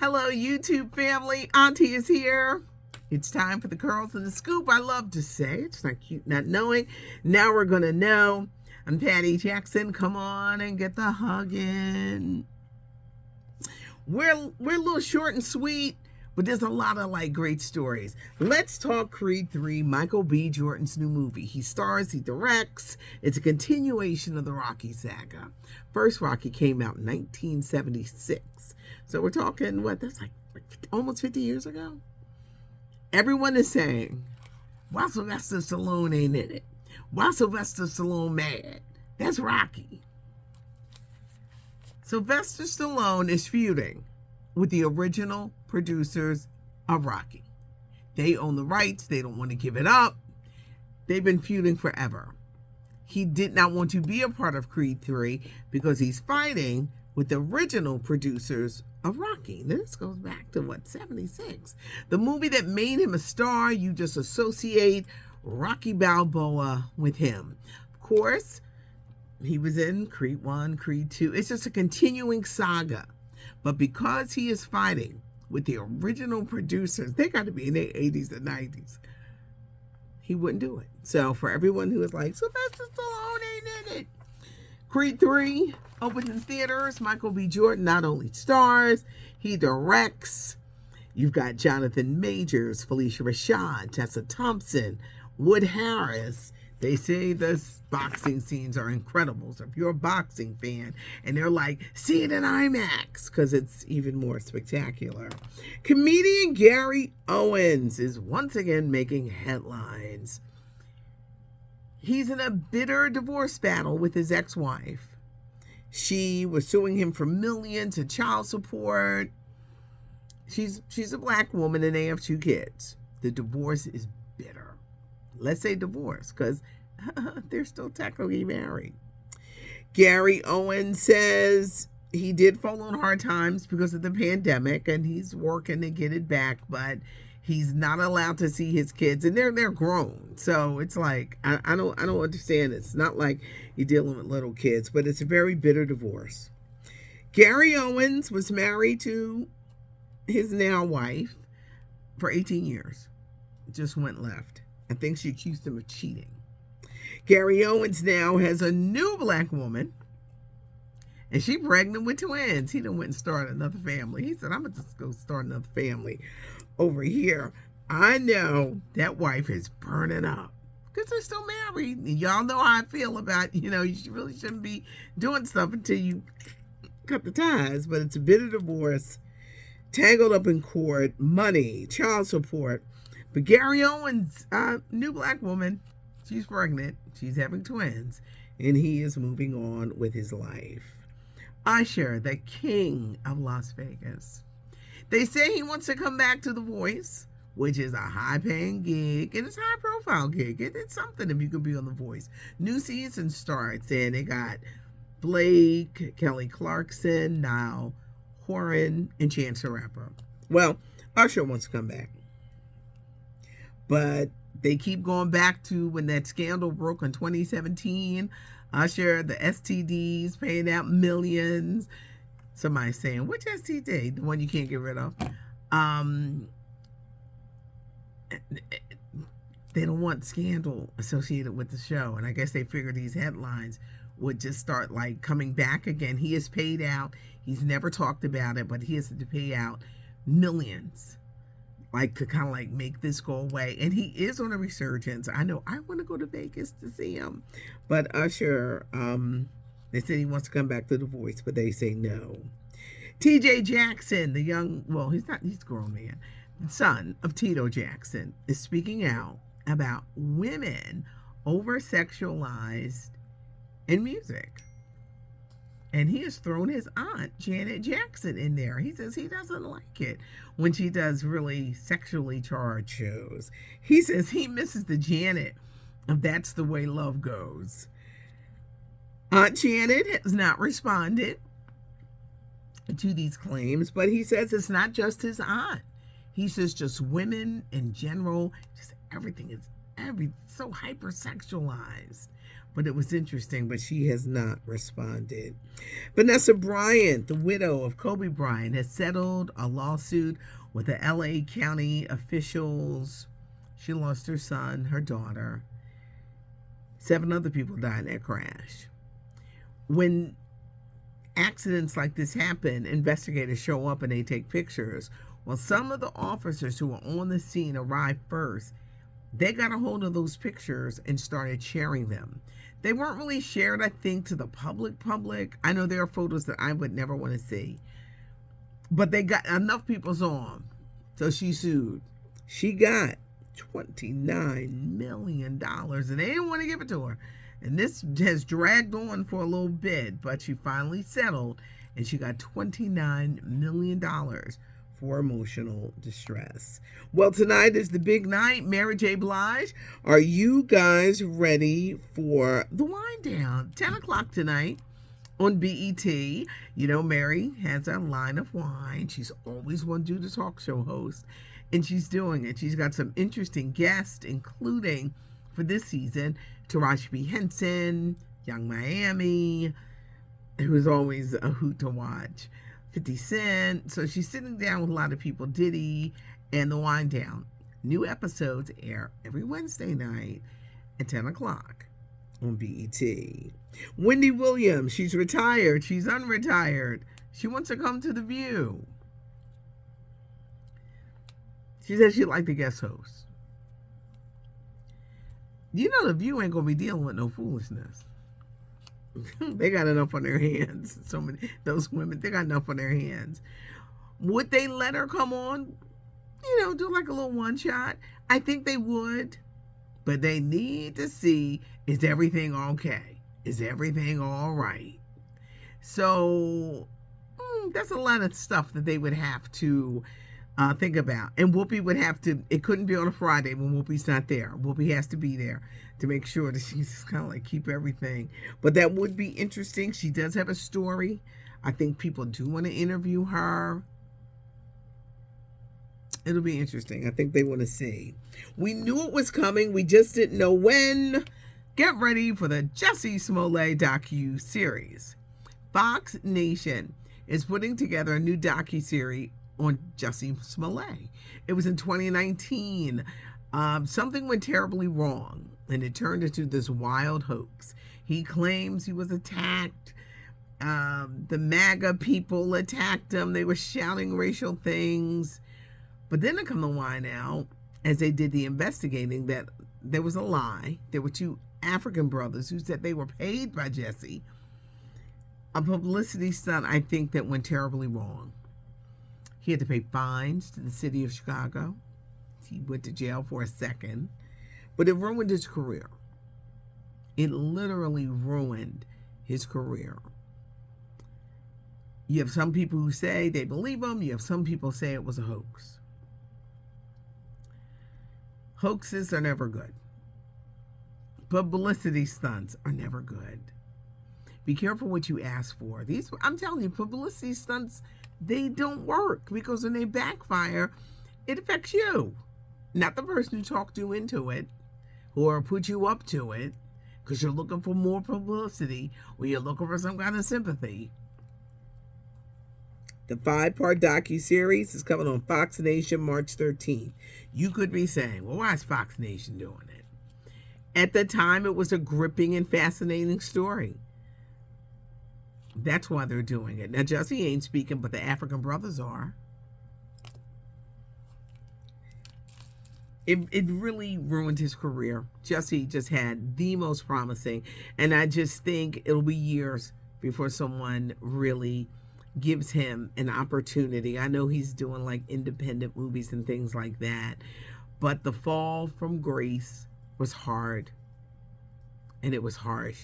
Hello, YouTube family. Auntie is here. It's time for the curls and the scoop. I love to say it's not cute not knowing. Now we're going to know. I'm Patty Jackson. Come on and get the hugging. We're a little short and sweet, but there's a lot of great stories. Let's talk Creed 3, Michael B. Jordan's new movie. He stars, he directs. It's a continuation of the Rocky saga. First Rocky came out in 1976. So we're talking, that's almost 50 years ago? Everyone is saying, why Sylvester Stallone ain't in it? Why Sylvester Stallone mad? That's Rocky. Sylvester Stallone is feuding with the original producers of Rocky. They own the rights. They don't want to give it up. They've been feuding forever. He did not want to be a part of Creed 3 because he's fighting with the original producers of Rocky. This goes back to 76? The movie that made him a star. You just associate Rocky Balboa with him. Of course, he was in Creed 1, Creed 2. It's just a continuing saga. But because he is fighting with the original producers, they got to be in their 80s and 90s, he wouldn't do it. So for everyone who is like, Sylvester Stallone ain't in it. Creed 3 opens in theaters. Michael B. Jordan not only stars, he directs. You've got Jonathan Majors, Felicia Rashad, Tessa Thompson, Wood Harris. They say the boxing scenes are incredible. So if you're a boxing fan and they're like, see it in IMAX because it's even more spectacular. Comedian Gary Owens is once again making headlines. He's in a bitter divorce battle with his ex-wife. She was suing him for millions in child support. She's a black woman and they have 2 kids. The divorce is bitter. Let's say divorce because they're still technically married. Gary Owens says he did fall on hard times because of the pandemic and he's working to get it back, but he's not allowed to see his kids and they're grown. So it's like, I don't understand. It's not like you're dealing with little kids, but it's a very bitter divorce. Gary Owens was married to his now wife for 18 years. Just went left. I think she accused him of cheating. Gary Owens now has a new black woman, and she's pregnant with twins. He done went and started another family. He said, I'm going to just go start another family over here. I know that wife is burning up because they're still married. And y'all know how I feel about, you really shouldn't be doing stuff until you cut the ties. But it's a bitter divorce, tangled up in court, money, child support. But Gary Owens, new black woman, she's pregnant, she's having twins, and he is moving on with his life. Usher, the king of Las Vegas. They say he wants to come back to The Voice, which is a high-paying gig, and it's a high-profile gig. It's something if you could be on The Voice. New season starts, and they got Blake, Kelly Clarkson, Niall Horan, and Chance the Rapper. Well, Usher wants to come back. But they keep going back to when that scandal broke in 2017. Usher, the STDs, paying out millions. Somebody's saying, which STD? The one you can't get rid of. They don't want scandal associated with the show. And I guess they figured these headlines would just start coming back again. He is paid out. He's never talked about it, but he has to pay out millions. To kind of make this go away. And he is on a resurgence. I know I want to go to Vegas to see him. But Usher, they said he wants to come back to The Voice, but they say no. TJ Jackson, he's a grown man, the son of Tito Jackson, is speaking out about women over-sexualized in music. And he has thrown his aunt, Janet Jackson, in there. He says he doesn't like it when she does really sexually charged shows. He says he misses the Janet of That's the Way Love Goes. Aunt Janet has not responded to these claims, but he says it's not just his aunt. He says just women in general, just everything is so hypersexualized. But it was interesting, but she has not responded. Vanessa Bryant, the widow of Kobe Bryant, has settled a lawsuit with the LA County officials. She lost her son, her daughter. 7 other people died in that crash. When accidents like this happen, investigators show up and they take pictures. Well, some of the officers who were on the scene arrived first. They got a hold of those pictures and started sharing them. They weren't really shared, I think, to the public. I know there are photos that I would never want to see. But they got enough people saw them. So she sued. She got $29 million, and they didn't want to give it to her. And this has dragged on for a little bit, but she finally settled, and she got $29 million for emotional distress. Well, tonight is the big night. Mary J. Blige, are you guys ready for the wind down? 10 o'clock tonight on BET. You know, Mary has a line of wine. She's always wanted to do the talk show host, and she's doing it. She's got some interesting guests, including for this season, Taraji P. Henson, Young Miami, who is always a hoot to watch, 50 Cent. So she's sitting down with a lot of people, Diddy, and the wind down. New episodes air every Wednesday night at 10 o'clock on BET. Wendy Williams, she's retired. She's unretired. She wants to come to The View. She says she'd like the guest host. You know, The View ain't going to be dealing with no foolishness. They got enough on their hands. So many, those women, they got enough on their hands. Would they let her come on, you know, do like a little one shot? I think they would. But they need to see, is everything okay? Is everything all right? So that's a lot of stuff that they would have to think about. And Whoopi would have to, it couldn't be on a Friday when Whoopi's not there. Whoopi has to be there to make sure that she's kind of like keep everything. But that would be interesting. She does have a story. I think people do want to interview her. It'll be interesting. I think they want to see. We knew it was coming. We just didn't know when. Get ready for the Jussie Smollet docu-series. Fox Nation is putting together a new docu-series on Jussie Smollett. It was in 2019. Something went terribly wrong, and it turned into this wild hoax. He claims he was attacked. The MAGA people attacked him. They were shouting racial things. But then it come to wind out, as they did the investigating, that there was a lie. There were 2 African brothers who said they were paid by Jussie. A publicity stunt, I think, that went terribly wrong. He had to pay fines to the city of Chicago. He went to jail for a second. But it ruined his career. It literally ruined his career. You have some people who say they believe him. You have some people say it was a hoax. Hoaxes are never good. Publicity stunts are never good. Be careful what you ask for. I'm telling you, publicity stunts, they don't work, because when they backfire, it affects you, not the person who talked you into it or put you up to it, because you're looking for more publicity or you're looking for some kind of sympathy. The 5-part docu-series is coming on Fox Nation March 13th. You could be saying, well, why is Fox Nation doing it? At the time, it was a gripping and fascinating story. That's why they're doing it. Now, Jussie ain't speaking, but the African brothers are. It really ruined his career. Jussie just had the most promising, and I just think it'll be years before someone really gives him an opportunity. I know he's doing like independent movies and things like that, but the fall from grace was hard, and it was harsh.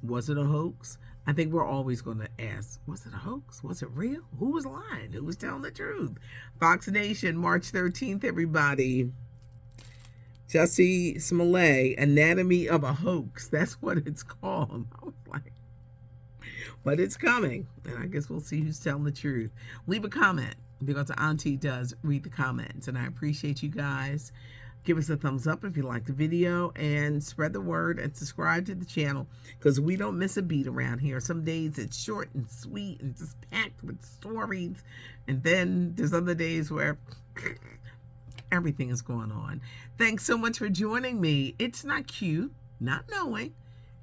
Was it a hoax? I think we're always going to ask, was it a hoax? Was it real? Who was lying? Who was telling the truth? Fox Nation, March 13th, everybody. Jussie Smollett, Anatomy of a Hoax. That's what it's called. I was like, but it's coming, and I guess we'll see who's telling the truth. Leave a comment, because Auntie does read the comments, and I appreciate you guys. Give us a thumbs up if you like the video, and spread the word and subscribe to the channel, because we don't miss a beat around here. Some days it's short and sweet and just packed with stories, and then there's other days where everything is going on. Thanks so much for joining me. It's not cute, not knowing,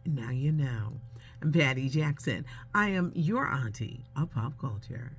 and now you know. I'm Patty Jackson. I am your auntie of pop culture.